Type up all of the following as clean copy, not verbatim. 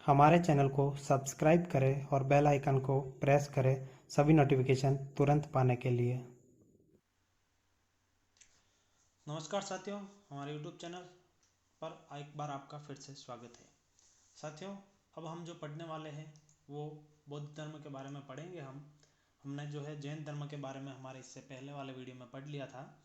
हमारे चैनल को सब्सक्राइब करें और बेल आइकन को प्रेस करें सभी नोटिफिकेशन तुरंत पाने के लिए। नमस्कार साथियों, हमारे YouTube चैनल पर एक बार आपका फिर से स्वागत है। साथियों, अब हम जो पढ़ने वाले हैं वो बौद्ध धर्म के बारे में पढ़ेंगे। हमने जो है जैन धर्म के बारे में हमारे इससे पहले वाले वीडियो में पढ़ लिया था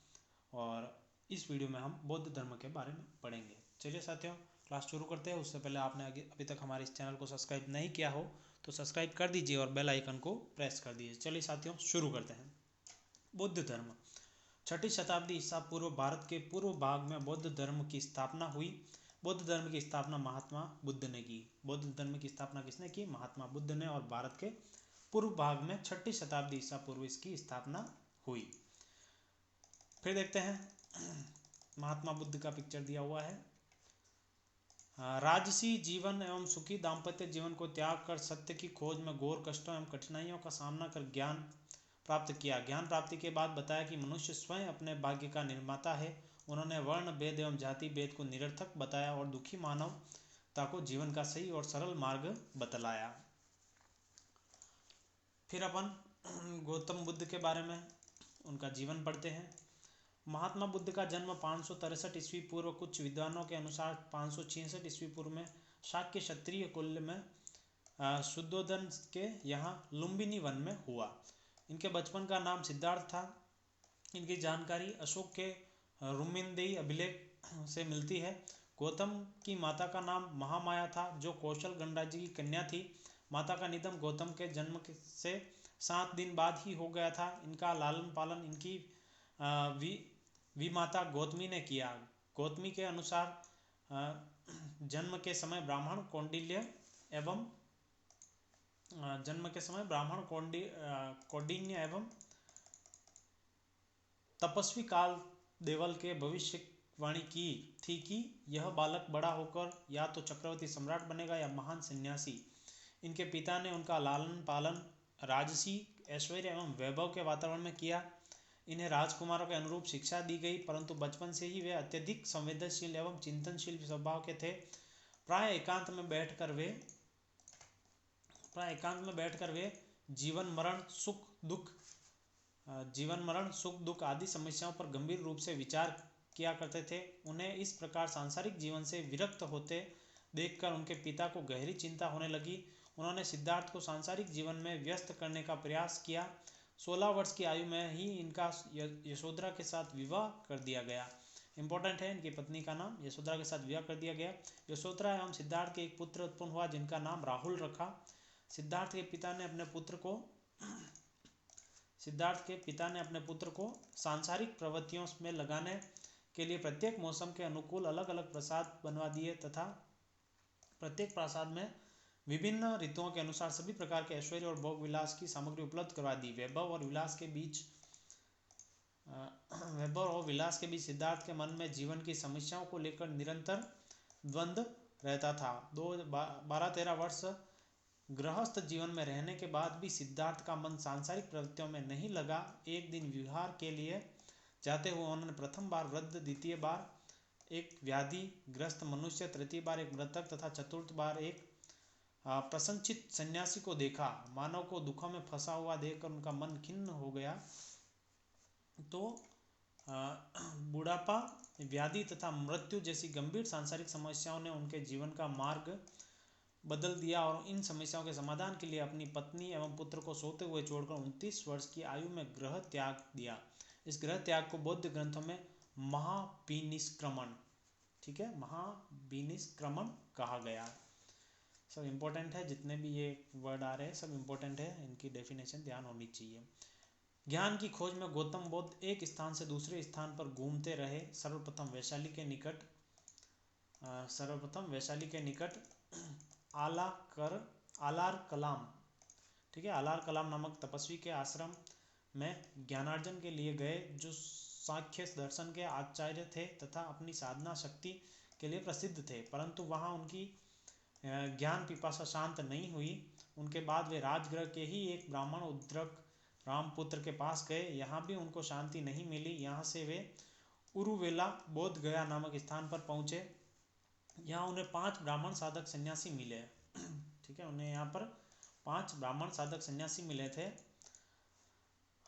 और इस वीडियो में हम बौद्ध धर्म के बारे में पढ़ेंगे। चलिए साथियों, क्लास शुरू करते हैं। उससे पहले आपने अभी तक हमारे इस चैनल को सब्सक्राइब नहीं किया हो तो सब्सक्राइब कर दीजिए और बेल आइकन को प्रेस कर दीजिए। चलिए साथियों, शुरू करते हैं। बौद्ध धर्म 6ठी शताब्दी ईसा पूर्व भारत के पूर्व भाग में बौद्ध धर्म की स्थापना हुई। बौद्ध धर्म की स्थापना महात्मा बुद्ध ने की। बौद्ध धर्म की स्थापना किसने की? महात्मा बुद्ध ने। और भारत के पूर्व भाग में 6ठी शताब्दी ईसा पूर्व इसकी स्थापना हुई। फिर देखते हैं महात्मा बुद्ध का पिक्चर दिया हुआ है। राजसी जीवन एवं सुखी दाम्पत्य जीवन को त्याग कर सत्य की खोज में घोर कष्टों एवं कठिनाइयों का सामना कर ज्ञान प्राप्त किया। ज्ञान प्राप्ति के बाद बताया कि मनुष्य स्वयं अपने भाग्य का निर्माता है। उन्होंने वर्ण भेद एवं जाति भेद को निरर्थक बताया और दुखी मानवता को जीवन का सही और सरल मार्ग बतलाया। फिर अपन गौतम बुद्ध के बारे में उनका जीवन पढ़ते हैं। महात्मा बुद्ध का जन्म 563 ईस्वी पूर्व, कुछ विद्वानों के अनुसार 566 ईस्वी पूर्व में शाक्य क्षत्रिय कुल में शुद्धोदन के यहाँ लुम्बिनी वन में हुआ। इनके बचपन का नाम सिद्धार्थ था। इनकी जानकारी अशोक के रुमिनदेही अभिलेख से मिलती है। गौतम की माता का नाम महामाया था, जो कौशल गणराज्य की कन्या थी। माता का निधन गौतम के जन्म से 7 दिन बाद ही हो गया था। इनका लालन पालन इनकी विमाता गौतमी ने किया। गौतमी के अनुसार जन्म के समय ब्राह्मण कौंडिन्य एवं तपस्वी काल देवल के भविष्यवाणी की थी कि यह बालक बड़ा होकर या तो चक्रवर्ती सम्राट बनेगा या महान सन्यासी। इनके पिता ने उनका लालन पालन राजसी ऐश्वर्य एवं वैभव के वातावरण में किया। इन्हें राजकुमारों के अनुरूप शिक्षा दी गई, परंतु बचपन से ही वे अत्यधिक संवेदनशील एवं चिंतनशील स्वभाव के थे। प्राय एकांत में बैठकर वे जीवन मरण सुख दुख आदि समस्याओं पर गंभीर रूप से विचार किया करते थे। उन्हें इस प्रकार सांसारिक जीवन से विरक्त होते देखकर उनके पिता को गहरी चिंता होने लगी। उन्होंने सिद्धार्थ को सांसारिक जीवन में व्यस्त करने का प्रयास किया। 16 वर्ष की आयु में ही इनका यशोधरा के साथ विवाह कर दिया गया। इंपॉर्टेंट है, इनकी पत्नी का नाम यशोधरा के साथ विवाह कर दिया गया। यशोधरा एवं सिद्धार्थ के एक पुत्र उत्पन्न हुआ जिनका नाम राहुल रखा। सिद्धार्थ के पिता ने अपने पुत्र को सांसारिक प्रवृत्तियों में लगाने के लिए प्रत्येक मौसम के अनुकूल अलग अलग प्रसाद बनवा दिए तथा प्रत्येक प्रसाद में विभिन्न ऋतुओं के अनुसार सभी प्रकार के ऐश्वर्य और भोग विलास की सामग्री उपलब्ध करवा दी। वैभव और विलास के बीच सिद्धार्थ के मन में जीवन की समस्याओं को लेकर निरंतर द्वंद्व रहता था। 12-13 वर्ष गृहस्थ जीवन में रहने के बाद भी सिद्धार्थ का मन सांसारिक प्रवृत्तियों में नहीं लगा। एक दिन विहार के लिए जाते हुए उन्होंने प्रथम बार वृद्ध, द्वितीय बार एक व्याधि ग्रस्त मनुष्य, तृतीय बार एक मृतक तथा चतुर्थ बार एक प्रसन्नचित्त सन्यासी को देखा। मानव को दुखों में फंसा हुआ देखकर उनका मन खिन्न हो गया। तो बुढ़ापा, व्याधि तथा मृत्यु जैसी गंभीर सांसारिक समस्याओं ने उनके जीवन का मार्ग बदल दिया और इन समस्याओं के समाधान के लिए अपनी पत्नी एवं पुत्र को सोते हुए छोड़कर 29 वर्ष की आयु में गृह त्याग दिया। इस गृह त्याग को बौद्ध ग्रंथों में महाविनिष्क्रमण, ठीक है, महाविनिष्क्रमण कहा गया। सब इम्पोर्टेंट है, जितने भी ये वर्ड आ रहे हैं सब इम्पोर्टेंट है, इनकी डेफिनेशन ध्यान होनी चाहिए। ज्ञान की खोज में गौतम बुद्ध एक स्थान से दूसरे स्थान पर घूमते रहे। सर्वप्रथम वैशाली के निकट आलार कलाम, ठीक है, आलार कलाम नामक तपस्वी के आश्रम में ज्ञानार्जन के लिए गए, जो सांख्य दर्शन के आचार्य थे तथा अपनी साधना शक्ति के लिए प्रसिद्ध थे, परंतु वहां उनकी ज्ञान पिपासा शांत नहीं हुई। उनके बाद वे राजगृह के ही एक ब्राह्मण उद्रक रामपुत्र के पास गए। यहाँ भी उनको शांति नहीं मिली। यहाँ से वे उरुवेला बोध गया नामक स्थान पर पहुँचे। यहाँ उन्हें 5 ब्राह्मण साधक सन्यासी मिले। ठीक है, उन्हें यहाँ पर 5 ब्राह्मण साधक सन्यासी मिले थे।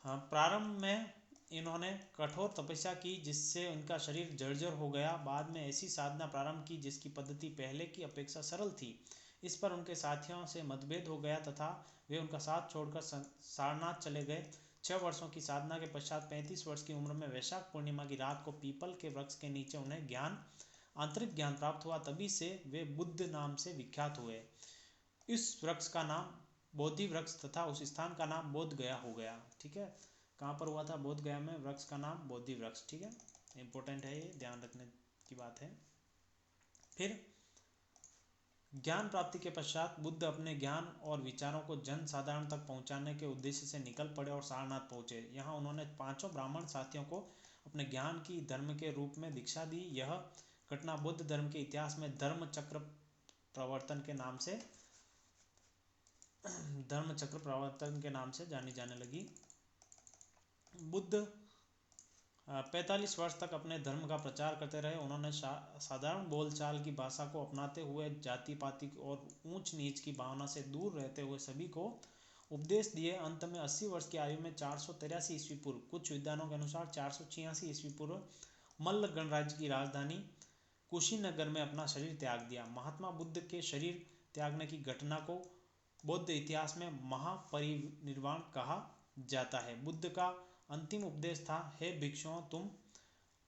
हाँ, प्रारंभ में इन्होंने कठोर तपस्या की जिससे उनका शरीर जर्जर हो गया। बाद में ऐसी साधना प्रारंभ की जिसकी पद्धति पहले की अपेक्षा सरल थी। इस पर उनके साथियों से मतभेद हो गया तथा वे उनका साथ छोड़कर सारनाथ चले गए। 6 वर्षों की साधना के पश्चात 35 वर्ष की उम्र में वैशाख पूर्णिमा की रात को पीपल के वृक्ष के नीचे उन्हें आंतरिक ज्ञान प्राप्त हुआ। तभी से वे बुद्ध नाम से विख्यात हुए। इस वृक्ष का नाम बोधि वृक्ष तथा उस स्थान का नाम बोध गया हो गया। ठीक है, कहाँ पर हुआ था? बोध गया में। वृक्ष का नाम बोधि वृक्ष। ठीक है, इंपॉर्टेंट है, ये ध्यान रखने की बात है। फिर ज्ञान प्राप्ति के पश्चात बुद्ध अपने ज्ञान और विचारों को जन साधारण तक पहुंचाने के उद्देश्य से निकल पड़े और सारनाथ पहुंचे। यहाँ उन्होंने 5 ब्राह्मण साथियों को अपने ज्ञान की धर्म के रूप में दीक्षा दी। यह घटना बौद्ध धर्म के इतिहास में धर्म चक्र प्रवर्तन के नाम से जानी जाने लगी। बुद्ध 45 वर्ष तक अपने धर्म का प्रचार करते रहे। उन्होंने साधारण बोलचाल की भाषा को अपनाते हुए जाति पाति और ऊंच नीच की भावना से दूर रहते हुए सभी को उपदेश दिए। अंत में 80 वर्ष की आयु में 483 ईस्वी पूर्व, कुछ विद्वानों के अनुसार 486 ईस्वी पूर्व, मल्ल गणराज्य की राजधानी कुशीनगर में अपना शरीर त्याग दिया। महात्मा बुद्ध के शरीर त्यागने की घटना को बौद्ध इतिहास में महापरिनिर्वाण कहा जाता है। बुद्ध का अंतिम उपदेश था, हे भिक्षुओं, तुम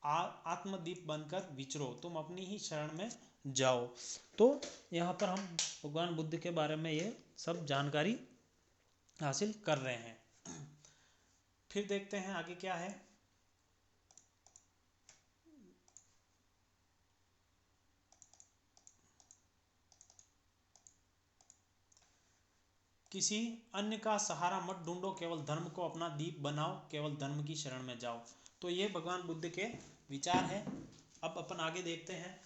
आत्मदीप बनकर विचरो, तुम अपनी ही शरण में जाओ। तो यहाँ पर हम भगवान बुद्ध के बारे में ये सब जानकारी हासिल कर रहे हैं। फिर देखते हैं आगे क्या है। किसी अन्य का सहारा मत ढूंढो, केवल धर्म को अपना दीप बनाओ, केवल धर्म की शरण में जाओ। तो ये भगवान बुद्ध के विचार हैं। अब अपन आगे देखते हैं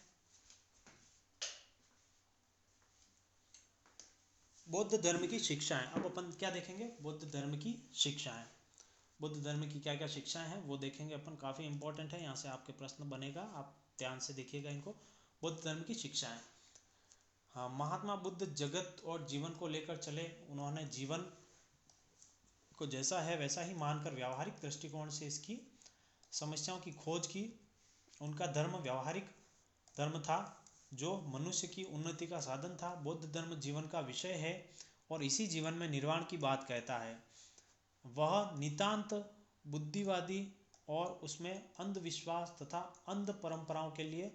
बौद्ध धर्म की शिक्षाएं। अब अपन क्या देखेंगे? बौद्ध धर्म की शिक्षाएं। बुद्ध धर्म की क्या क्या शिक्षाएं हैं वो देखेंगे अपन। काफ़ी इंपॉर्टेंट है, यहाँ से आपके प्रश्न बनेगा, आप ध्यान से देखिएगा इनको। बुद्ध धर्म की शिक्षाएं। हाँ, महात्मा बुद्ध जगत और जीवन को लेकर चले। उन्होंने जीवन को जैसा है वैसा ही मानकर व्यावहारिक दृष्टिकोण से इसकी समस्याओं की खोज की। उनका धर्म व्यावहारिक धर्म था जो मनुष्य की उन्नति का साधन था। बौद्ध धर्म जीवन का विषय है और इसी जीवन में निर्वाण की बात कहता है। वह नितांत बुद्धिवादी और उसमें अंधविश्वास तथा अंध परंपराओं के लिए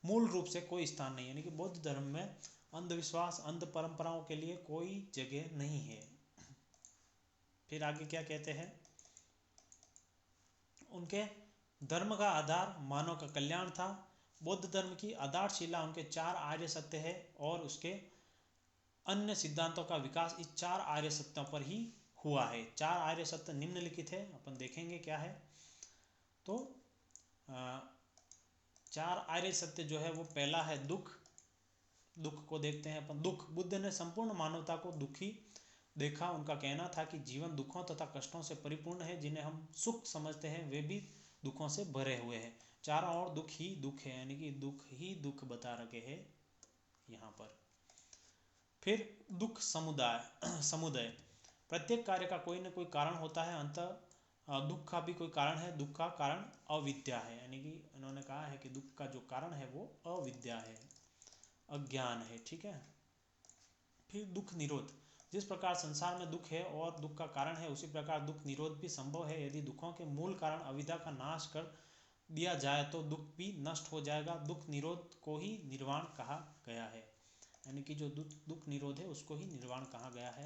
मूल रूप से कोई स्थान नहीं, यानी कि बौद्ध धर्म में अंधविश्वास अंध परंपराओं के लिए कोई जगह नहीं है। फिर आगे क्या कहते हैं? उनके धर्म का आधार मानव का कल्याण था। बौद्ध धर्म की आधारशिला उनके 4 आर्य सत्य है और उसके अन्य सिद्धांतों का विकास इस 4 आर्य सत्यों पर ही हुआ है। 4 आर्य सत्य निम्नलिखित है, अपन देखेंगे क्या है। तो 4 आर्य सत्य जो है वो पहला है दुख। दुख को देखते हैं अपन। दुख, बुद्ध ने संपूर्ण मानवता को दुखी देखा। उनका कहना था कि जीवन दुखों तथा कष्टों से परिपूर्ण है। जिन्हें हम सुख समझते हैं वे भी दुखों से भरे हुए हैं। चारों ओर दुख ही दुख है, यानी कि दुख ही दुख बता रखे हैं यहाँ पर। फिर दुख समुदय, प्रत्येक कार्य का कोई न कोई कारण होता है। अंततः दुख का भी कोई कारण है। दुख का कारण अविद्या है, यानी कि इन्होंने कहा है कि दुख का जो कारण है वो अविद्या है, अज्ञान है। ठीक है। फिर दुख निरोध, जिस प्रकार संसार में दुख है और दुख का कारण है उसी प्रकार दुख निरोध भी संभव है। यदि दुखों के मूल कारण अविद्या का नाश कर दिया जाए तो दुख भी नष्ट हो जाएगा। दुख निरोध को ही निर्वाण कहा गया है, यानी कि जो दुख निरोध है उसको ही निर्वाण कहा गया है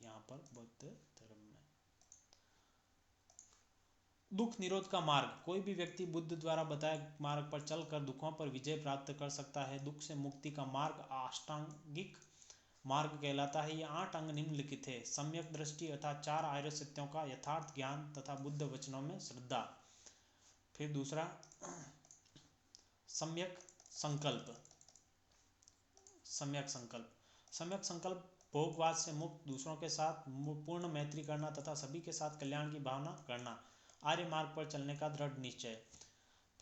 यहाँ पर बौद्ध धर्म में। दुख निरोध का मार्ग, कोई भी व्यक्ति बुद्ध द्वारा बताए मार्ग पर चलकर दुखों पर विजय प्राप्त कर सकता है। दुख से मुक्ति का मार्ग अष्टांगिक मार्ग कहलाता है। ये 8 अंग निम्नलिखित है। सम्यक दृष्टि अर्थात 4 आर्य सत्यों का यथार्थ ज्ञान तथा बुद्ध वचनों में श्रद्धा। फिर दूसरा सम्यक संकल्प। सम्यक संकल्प भोगवाद से मुक्त, दूसरों के साथ पूर्ण मैत्री करना तथा सभी के साथ कल्याण की भावना करना, आर्य मार्ग पर चलने का दृढ़ निश्चय।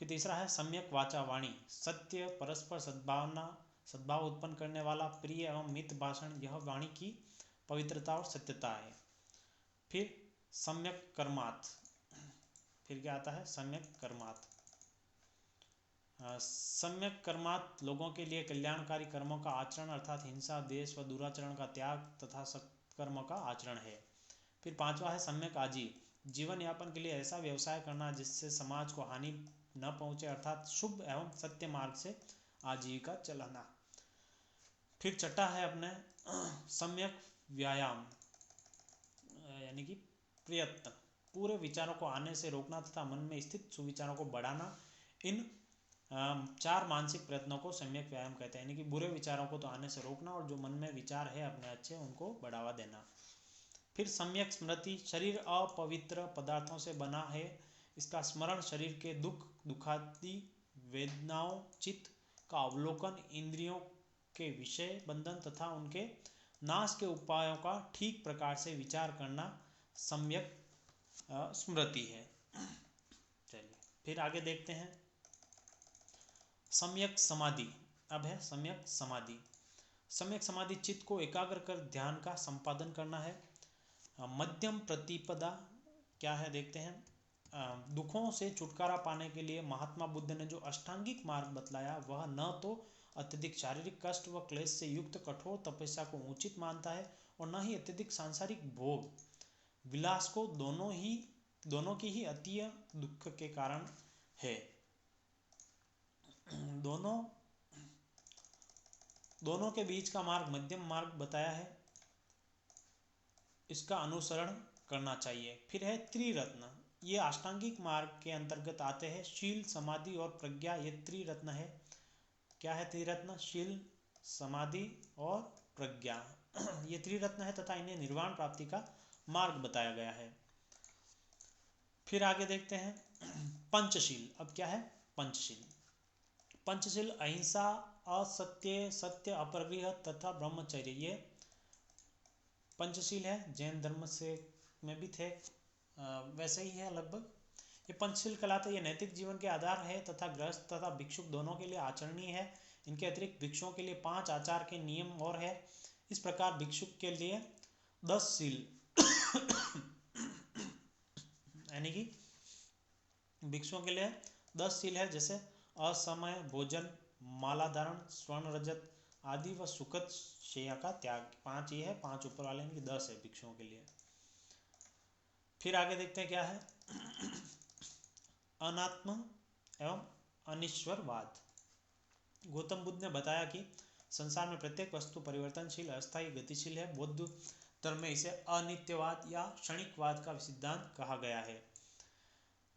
फिर तीसरा है सम्यक वाचा वाणी, सत्य, परस्पर सद्भाव उत्पन्न करने वाला, प्रिय एवं मित भाषण, यह वाणी की पवित्रता और सत्यता है। फिर सम्यक कर्मात्, फिर क्या आता है सम्यक कर्मात्, सम्यक कर्मात् लोगों के लिए कल्याणकारी कर्मों का आचरण अर्थात हिंसा, द्वेष व दुराचरण का त्याग तथा सत्कर्मों का आचरण है। फिर पांचवा है सम्यक आजीव, जीवन यापन के लिए ऐसा व्यवसाय करना जिससे समाज को हानि न पहुंचे अर्थात शुभ एवं सत्य मार्ग से आजीविका चलाना। फिर छठा है अपने सम्यक व्यायाम यानी कि प्रयत्न, पूरे विचारों को आने से रोकना तथा मन में स्थित सुविचारों को बढ़ाना। इन चार मानसिक प्रयत्नों को सम्यक व्यायाम कहते हैं, यानी कि बुरे विचारों को तो आने से रोकना और जो मन में विचार है अपने अच्छे उनको बढ़ावा देना। फिर सम्यक स्मृति, शरीर अपवित्र पदार्थों से बना है, इसका स्मरण शरीर के दुख दुखादि वेदनाओं चित्त का अवलोकन, इंद्रियों के विषय बंधन तथा उनके नाश के उपायों का ठीक प्रकार से विचार करना सम्यक स्मृति है। चलिए फिर आगे देखते हैं सम्यक समाधि। अब है सम्यक समाधि। सम्यक समाधि चित्त को एकाग्र कर ध्यान का संपादन करना है। मध्यम प्रतिपदा क्या है देखते हैं। दुखों से छुटकारा पाने के लिए महात्मा बुद्ध ने जो अष्टांगिक मार्ग बतलाया वह न तो अत्यधिक शारीरिक कष्ट व क्लेश से युक्त कठोर तपस्या को उचित मानता है और न ही अत्यधिक सांसारिक भोग विलास को, दोनों की ही अतीय दुख के कारण है। दोनों के बीच का मार्ग मध्यम मार्ग बताया है, इसका अनुसरण करना चाहिए। फिर है त्रिरत्न, ये अष्टांगिक मार्ग के अंतर्गत आते हैं। शील, समाधि और प्रज्ञा ये त्रिरत्न है। क्या है त्रिरत्न? शील, समाधि और प्रज्ञा ये त्रिरत्न है तथा इन्हें निर्वाण प्राप्ति का मार्ग बताया गया है। फिर आगे देखते हैं पंचशील। अब क्या है पंचशील? पंचशील अहिंसा, असत्य, सत्य, अपरिग्रह तथा ब्रह्मचर्य ये पंचशील है। जैन धर्म से में भी थे वैसे ही है लगभग। ये पंचशील कहलाते, ये नैतिक जीवन के आधार है तथा गृहस्थ तथा भिक्षुक दोनों के लिए आचरणीय है। इनके अतिरिक्त भिक्षुओं के लिए 5 आचार के नियम और है। इस प्रकार भिक्षुक के लिए 10 शील यानी कि भिक्षुओं के लिए 10 शील है, जैसे असमय भोजन, माला धारण, स्वर्ण रजत आदि व सुखद शैया का त्याग। 5 ये है, 5 ऊपर वाले यानी कि 10 है भिक्षुओं के लिए। फिर आगे देखते हैं क्या है अनात्म एवं अनिश्वरवाद। गौतम बुद्ध ने बताया कि संसार में प्रत्येक वस्तु परिवर्तनशील, अस्थायी, गतिशील है। बौद्ध धर्म में इसे अनित्यवाद या क्षणिकवाद का सिद्धांत कहा गया है।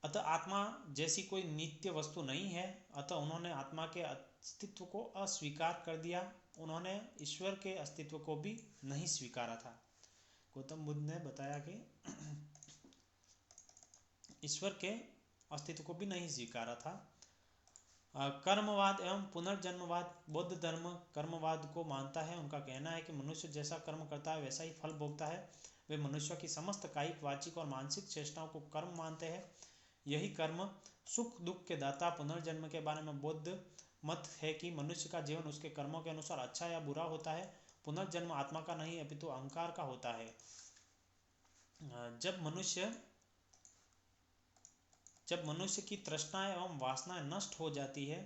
अतः आत्मा जैसी कोई नित्य वस्तु नहीं है, अतः उन्होंने आत्मा के अस्तित्व को अस्वीकार कर दिया। उन्होंने ईश्वर के अस्तित्व को भी नहीं स्वीकारा था। गौतम बुद्ध ने बताया कि ईश्वर के अस्तित्व को भी नहीं स्वीकारा था। कर्मवाद एवं पुनर्जन्मवाद। बौद्ध धर्म कर्मवाद को मानता है। उनका कहना है कि मनुष्य जैसा कर्म करता है वैसा ही फल भोगता है। वे मनुष्य की समस्त कायिक, वाचिक और मानसिक चेष्टाओं को कर्म मानते हैं। यही कर्म सुख दुख के दाता। पुनर्जन्म के बारे में बौद्ध मत है कि मनुष्य का जीवन उसके कर्मों के अनुसार अच्छा या बुरा होता है। पुनर्जन्म आत्मा का नहीं अपितु अहंकार का होता है। जब मनुष्य की तृष्णाएं एवं वासनाएं नष्ट हो जाती है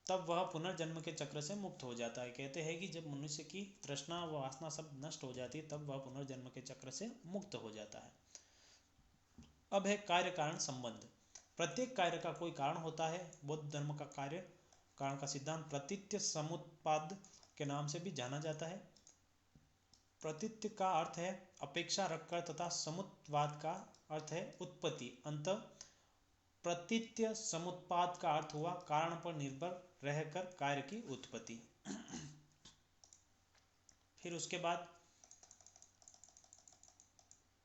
तब वह पुनर्जन्म के चक्र से मुक्त हो जाता है। कहते हैं कि जब मनुष्य की तृष्णा व वासना सब नष्ट हो जाती है तब वह पुनर्जन्म के चक्र से मुक्त हो जाता है। अब है कार्य कारण संबंध। प्रत्येक कार्य का कोई कारण होता है। बौद्ध धर्म का कार्य कारण का सिद्धांत प्रतीत्य समुत्पाद के नाम से भी जाना जाता है। प्रतीत्य का अर्थ है अपेक्षा रखकर तथा समुत्पाद का अर्थ है उत्पत्ति। अंत प्रतीत्य समुत्पाद का अर्थ हुआ कारण पर निर्भर रहकर कार्य की उत्पत्ति। फिर उसके बाद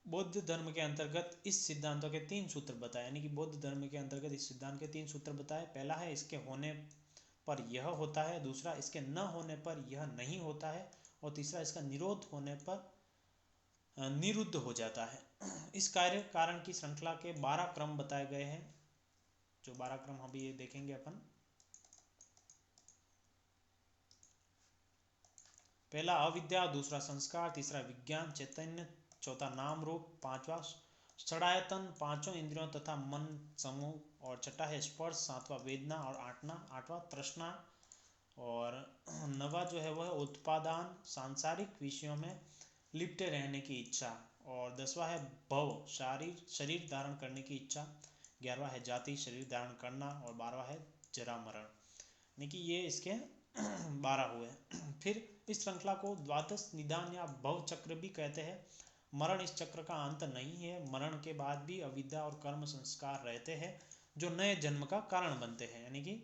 बौद्ध धर्म के अंतर्गत इस सिद्धांतों के 3 सूत्र बताए, यानी कि बौद्ध धर्म के अंतर्गत इस सिद्धांत के 3 सूत्र बताए। पहला है इसके होने पर यह होता है, दूसरा इसके न होने पर यह नहीं होता है और तीसरा इसका निरोध होने पर निरुद्ध हो जाता है। इस कार्य कारण की श्रृंखला के 12 क्रम बताए गए हैं जो 12 क्रम अभी ये देखेंगे अपन। पहला अविद्या, दूसरा संस्कार, तीसरा विज्ञान चैतन्य, चौथा नाम रूप, पांचवा षडायतन, पांचों इंद्रियों तथा मन समूह, और छठा है स्पर्श, सातवां वेदना, और आठवां तृष्णा, और नवा जो है वह उत्पादान, सांसारिक विषयों में लिपटे रहने की इच्छा, और 10वां है भव, शरीर धारण करने की इच्छा, 11वां है जाति, शरीर धारण करना, और 12वां है जरा मरण। यानी कि ये इसके 12 हुए। फिर इस श्रृंखला को द्वादश निदान या भव चक्र भी कहते हैं। मरण इस चक्र का अंत नहीं है। मरण के बाद भी अविद्या और कर्म संस्कार रहते हैं जो नए जन्म का कारण बनते हैं। यानी कि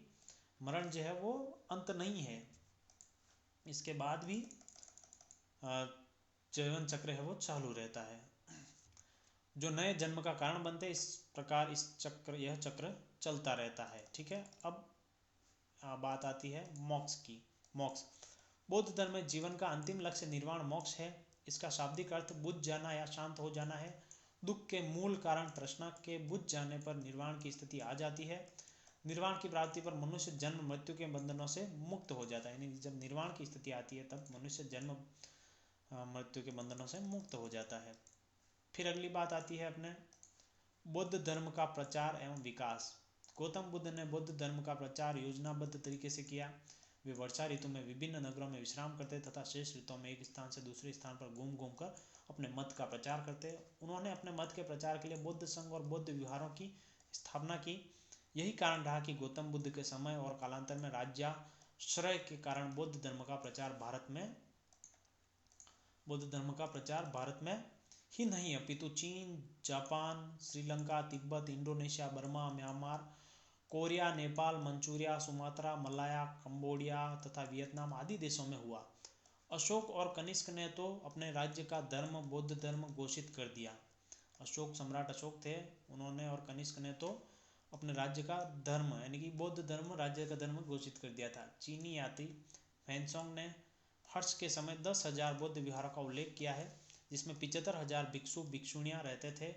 मरण जो है वो अंत नहीं है, इसके बाद भी जीवन चक्र है वो चालू रहता है, जो नए जन्म का कारण बनते हैं। इस प्रकार यह चक्र चलता रहता है। ठीक है, अब बात आती है मोक्ष की। मोक्ष बौद्ध धर्म में जीवन का अंतिम लक्ष्य निर्वाण मोक्ष है। इसका शाब्दिक अर्थ बुझ जाना या शांत हो जाना है। दुख के मूल कारण तृष्णा के बुझ जाने पर निर्वाण की स्थिति आ जाती है। निर्वाण की प्राप्ति पर मनुष्य जन्म मृत्यु के बंधनों से मुक्त हो जाता है। यानी जब निर्वाण की स्थिति आती है तब मनुष्य जन्म मृत्यु के बंधनों से मुक्त हो जाता है। फिर अगली बात आती है अपने बौद्ध धर्म का प्रचार एवं विकास। गौतम बुद्ध ने बौद्ध धर्म का प्रचार योजनाबद्ध तरीके से किया। वे वर्षा ऋतु में विभिन्न नगरों में विश्राम करते तथा शेष ऋतुओं में एक स्थान से दूसरे स्थान पर घूम घूम कर अपने मत का प्रचार करते। उन्होंने अपने मत के प्रचार के लिए बौद्ध संघ और बौद्ध विहारों की स्थापना की। यही कारण रहा कि गौतम बुद्ध के समय और कालांतर में राज्याश्रय के कारण बौद्ध धर्म का प्रचार भारत में ही नहीं अपितु चीन, Japan, Sri Lanka, Tibet, Indonesia, Burma, Myanmar, Korea, Nepal, Manchuria, Sumatra, Malaya, Cambodia तथा वियतनाम आदि देशों में हुआ। अशोक और कनिष्क ने तो अपने राज्य का धर्म बौद्ध धर्म घोषित कर दिया। सम्राट अशोक थे, उन्होंने और कनिष्क ने तो अपने राज्य का धर्म यानी कि बौद्ध धर्म राज्य का धर्म घोषित कर दिया था। चीनी यात्री फैनसोंग ने हर्ष के समय 10,000 बौद्ध विहारों का उल्लेख किया है, जिसमें 75,000 भिक्षु भिक्षुणियां रहते थे।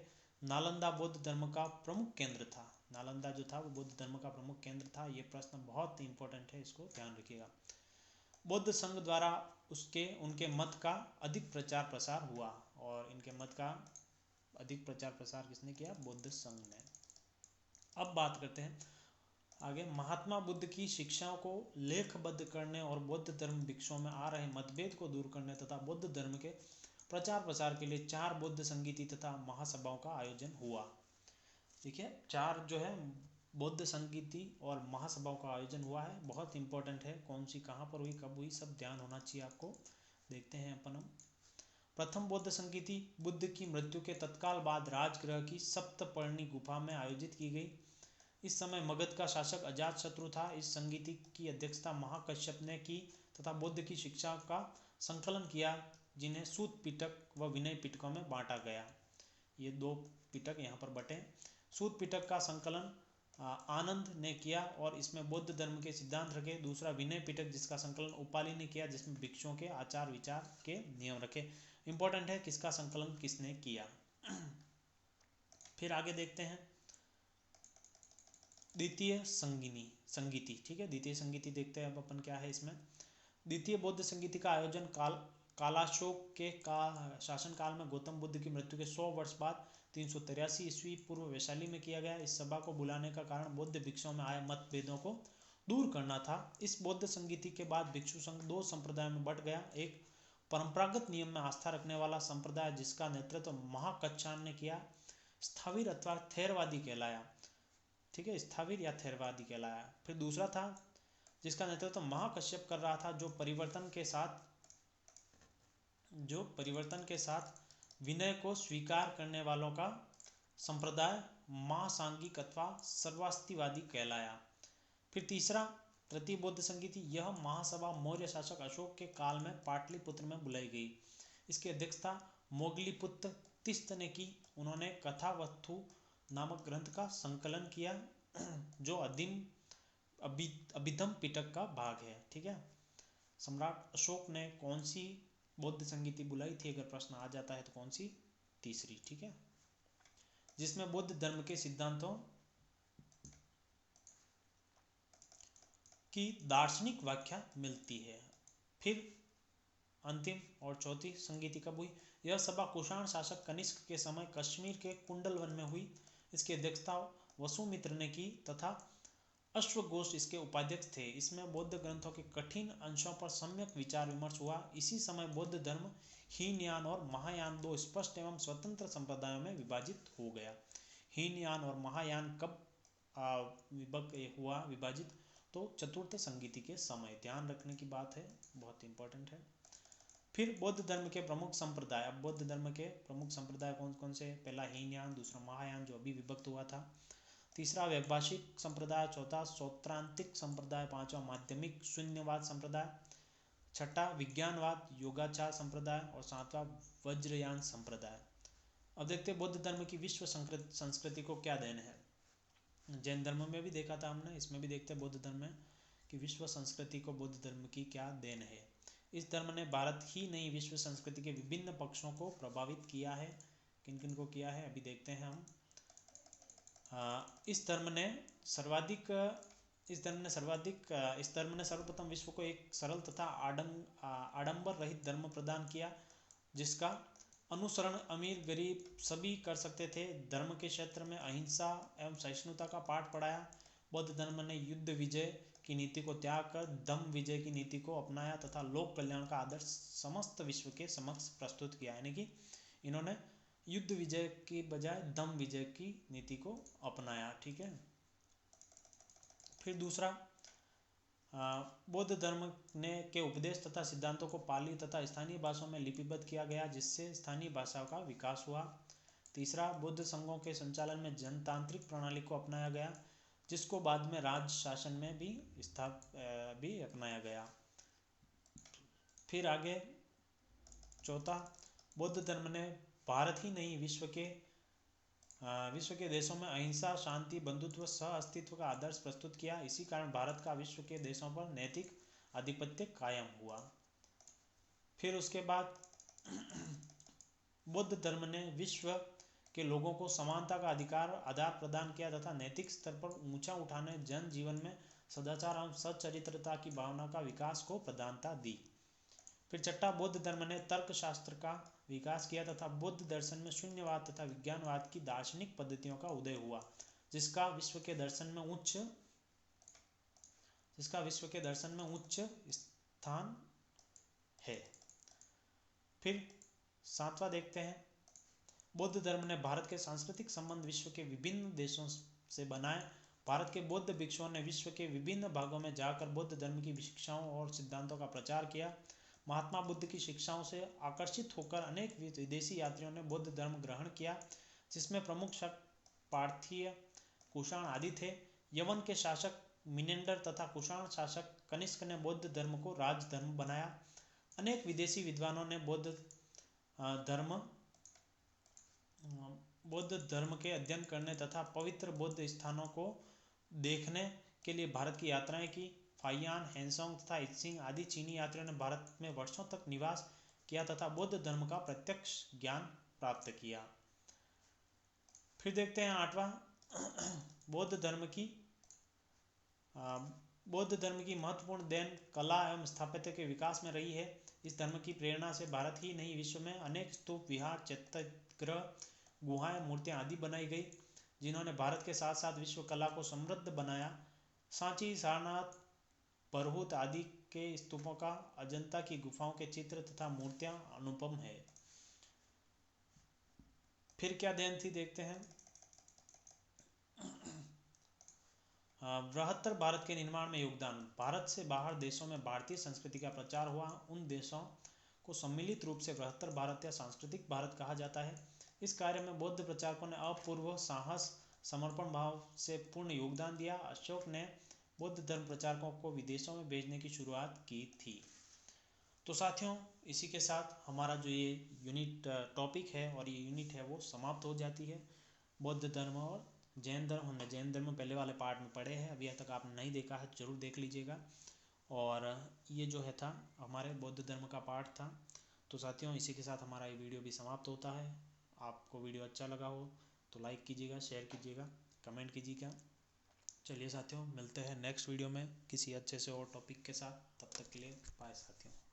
नालंदा बौद्ध धर्म का प्रमुख केंद्र था। नालंदा जो था वो बौद्ध धर्म का प्रमुख केंद्र था। ये प्रश्न बहुत इंपॉर्टेंट है, इसको ध्यान रखिएगा। बौद्ध संघ द्वारा उनके मत का अधिक प्रचार प्रसार हुआ, और इनके मत का अधिक प्रचार प्रसार किसने किया? बौद्ध संघ ने। अब बात करते हैं आगे महात्मा बुद्ध की शिक्षाओं को लेखबद्ध करने और बौद्ध धर्म भिक्षुओं में आ रहे मतभेद को दूर करने तथा बौद्ध धर्म के प्रचार प्रसार के लिए 4 बौद्ध संगीति तथा महासभाओं का आयोजन हुआ। ठीक है, 4 जो है बौद्ध संगीति और महासभाओं का आयोजन हुआ है। बहुत इंपॉर्टेंट है, कौन सी कहाँ पर हुई, कब हुई, सब ध्यान होना चाहिए आपको। देखते हैं अपन। प्रथम बौद्ध संगीति बुद्ध की मृत्यु के तत्काल बाद राजगृह की सप्तपर्णी गुफा में आयोजित की गई। इस समय मगध का शासक अजातशत्रु था। इस संगीति की अध्यक्षता महाकश्यप ने की तथा बौद्ध की शिक्षा का संकलन किया, जिन्हें सूत पिटक व विनय पिटकों में बांटा गया। ये 2 पिटक यहाँ पर बटे। सूत पिटक का संकलन आनंद ने किया और इसमें बौद्ध धर्म के सिद्धांत रखे। दूसरा विनय पिटक जिसका संकलन उपाली ने किया, जिसमें भिक्षुओं के आचार विचार के नियम रखे। इंपॉर्टेंट है किसका संकलन किसने किया। फिर आगे देखते हैं द्वितीय संगीति। ठीक है, द्वितीय संगीति देखते हैं अब अपन क्या है इसमें। द्वितीय बौद्ध संगीति का आयोजन कालाशोक के शासन काल में गौतम बुद्ध की मृत्यु के 100 वर्ष बाद 383 ईस्वी पूर्व वैशाली में किया गया। इस सभा को बुलाने का कारण बौद्ध भिक्षुओं में आए मतभेदों को दूर करना था। इस बौद्ध संगीति के बाद भिक्षु संघ 2 संप्रदायों में बंट गया। एक परंपरागत नियम में आस्था रखने वाला संप्रदाय जिसका नेतृत्व महाकच्छान ने किया, स्थाविर अथवा थेरवादी कहलाया। ठीक है, स्थाविर या थेरवादी कहलाया। फिर दूसरा था जिसका नेतृत्व महाकश्यप कर रहा था, जो परिवर्तन के साथ विनय को स्वीकार करने वालों का संप्रदाय महासांगिक अथवा सर्वास्तिवादी कहलाया। फिर तीसरा तृतीय बौद्ध संगीति, यह महासभा मौर्य शासक अशोक के काल में पाटलिपुत्र में बुलाई गई। इसकी अध्यक्षता मोगलीपुत्र तिस्त ने की। उन्होंने कथावस्तु नामक ग्रंथ का संकलन किया, जो अभिधम पिटक का भाग है। ठीक है, सम्राट अशोक ने कौन सी बौद्ध संगीति बुलाई थी, अगर प्रश्न आ जाता है तो कौन सी? तीसरी। ठीक है, जिसमें बौद्ध धर्म के सिद्धांतों की दार्शनिक व्याख्या मिलती है। फिर अंतिम और चौथी संगीति कब हुई? यह सभा कुषाण शासक कनिष्क के समय कश्मीर के कुंडल वन में हुई। इसकी अध्यक्षता वसुमित्र ने की तथा अश्वघोष इसके उपाध्यक्ष थे। इसमें बौद्ध ग्रंथों के कठिन अंशों पर सम्यक विचार विमर्श हुआ। इसी समय बौद्ध धर्म हीनयान और महायान दो स्पष्ट एवं स्वतंत्र संप्रदायों में विभाजित हो गया। हीनयान और महायान कब हुआ विभाजित? तो चतुर्थ संगीति के समय। ध्यान रखने की बात है, बहुत इंपॉर्टेंट है। फिर बौद्ध धर्म के प्रमुख संप्रदाय। अब बौद्ध धर्म के प्रमुख संप्रदाय कौन कौन से? पहला हीनयान, दूसरा महायान जो अभी विभक्त हुआ था, तीसरा वैभाषिक संप्रदाय, चौथा सौत्रांतिक संप्रदाय, पांचवा माध्यमिक शून्यवाद संप्रदाय, छठा विज्ञानवाद योगाचार संप्रदाय और सातवां वज्रयान संप्रदाय। अब देखते हैं बौद्ध धर्म की विश्व संस्कृति को क्या देन है। जैन धर्म में भी देखा था हमने, इसमें भी देखते हैं बौद्ध धर्म में कि विश्व संस्कृति को बौद्ध धर्म की क्या देन है। इस धर्म ने भारत ही नहीं विश्व संस्कृति के विभिन्न पक्षों को प्रभावित किया है। किन किन को किया है अभी देखते हैं हम। इस धर्म ने सर्वप्रथम विश्व को एक सरल तथा आडंबर रहित धर्म प्रदान किया, जिसका अनुसरण अमीर गरीब सभी कर सकते थे। धर्म के क्षेत्र में अहिंसा एवं सहिष्णुता का पाठ पढ़ाया। बौद्ध धर्म ने युद्ध विजय की नीति को त्याग कर दम विजय की नीति को अपनाया तथा लोक कल्याण का आदर्श समस्त विश्व के समक्ष प्रस्तुत किया। यानी कि इन्होंने युद्ध विजय की बजाय दम विजय की नीति को अपनाया। ठीक है। फिर दूसरा, बौद्ध धर्म के उपदेश तथा सिद्धांतों को पाली तथा स्थानीय भाषाओं में लिपिबद्ध किया गया, जिससे स्थानीय भाषाओं का विकास हुआ। तीसरा, बौद्ध संघों के संचालन में जनतांत्रिक प्रणाली को अपनाया गया, जिसको बाद में राज शासन में भी अपनाया गया। फिर आगे चौथा, बौद्ध धर्म ने भारत ही नहीं विश्व के देशों में अहिंसा, शांति, बंधुत्व, सह अस्तित्व का आदर्श प्रस्तुत किया। इसी कारण भारत का विश्व के देशों पर नैतिक आधिपत्य कायम हुआ। फिर उसके बाद बौद्ध धर्म ने विश्व के लोगों को समानता का आधार प्रदान किया तथा नैतिक स्तर पर ऊंचा उठाने, जन जीवन में सदाचार एवं सच्चरित्रता की भावना का विकास को प्रधानता दी। फिर छठा, बौद्ध धर्म ने तर्क शास्त्र का विकास किया तथा बौद्ध दर्शन में शून्यवाद तथा विज्ञानवाद की दार्शनिक पद्धतियों का उदय हुआ, जिसका विश्व के दर्शन में उच्च स्थान है। फिर सातवां देखते हैं, बौद्ध धर्म ने भारत के सांस्कृतिक संबंध विश्व के विभिन्न देशों से बनाए। भारत के बौद्ध भिक्षुओं ने विश्व के विभिन्न भागों में जाकर बौद्ध धर्म की शिक्षाओं और सिद्धांतों का प्रचार किया। महात्मा बुद्ध की शिक्षाओं से आकर्षित होकर अनेक विदेशी यात्रियों ने बौद्ध धर्म ग्रहण किया, जिसमें प्रमुख पार्थीय, कुषाण आदि थे। यवन के शासक मिनेंडर तथा कुषाण शासक कनिष्क ने बौद्ध धर्म को राज धर्म बनाया। अनेक विदेशी विद्वानों ने बौद्ध धर्म के अध्ययन करने तथा पवित्र बौद्ध स्थानों को देखने के लिए भारत की यात्राएं की। फाहियान, हैंसोंग तथा इत्सिंग आदि चीनी यात्रियों ने भारत में वर्षों तक निवास किया तथा बौद्ध धर्म का प्रत्यक्ष ज्ञान प्राप्त किया। फिर देखते हैं आठवां, बौद्ध धर्म की महत्वपूर्ण देन कला एवं स्थापत्य के विकास में रही है। इस धर्म की प्रेरणा से भारत ही नहीं विश्व में अनेक स्तूप, विहार, चैत्यगृह, गुहाएं, मूर्तियां आदि बनाई गई, जिन्होंने भारत के साथ साथ विश्व कला को समृद्ध बनाया। सांची, सारनाथ, बरहुत आदि के स्तूपों का, अजंता की गुफाओं के चित्र तथा मूर्तियां अनुपम है। फिर क्या देन थी देखते हैं। बृहत्तर भारत के निर्माण में योगदान। भारत से बाहर देशों में भारतीय संस्कृति का प्रचार हुआ। उन देशों को सम्मिलित रूप से बृहत्तर भारत या सांस्कृतिक भारत कहा जाता है। इस कार्य में बौद्ध प्रचारकों ने अपूर्व साहस, समर्पण भाव से पूर्ण योगदान दिया। अशोक ने बौद्ध धर्म प्रचारकों को विदेशों में भेजने की शुरुआत की थी। तो साथियों, इसी के साथ हमारा जो ये यूनिट टॉपिक है और ये यूनिट है वो समाप्त हो जाती है। बौद्ध धर्म और जैन धर्म, हमने जैन धर्म पहले वाले पार्ट में पढ़े हैं, अभी तक आपने नहीं देखा है जरूर देख लीजिएगा। और ये जो है था हमारे बौद्ध धर्म का पार्ट था। तो साथियों, इसी के साथ हमारा ये वीडियो भी समाप्त होता है। आपको वीडियो अच्छा लगा हो तो लाइक कीजिएगा, शेयर कीजिएगा, कमेंट कीजिएगा। चलिए साथियों, मिलते हैं नेक्स्ट वीडियो में किसी अच्छे से और टॉपिक के साथ। तब तक के लिए बाय साथियों।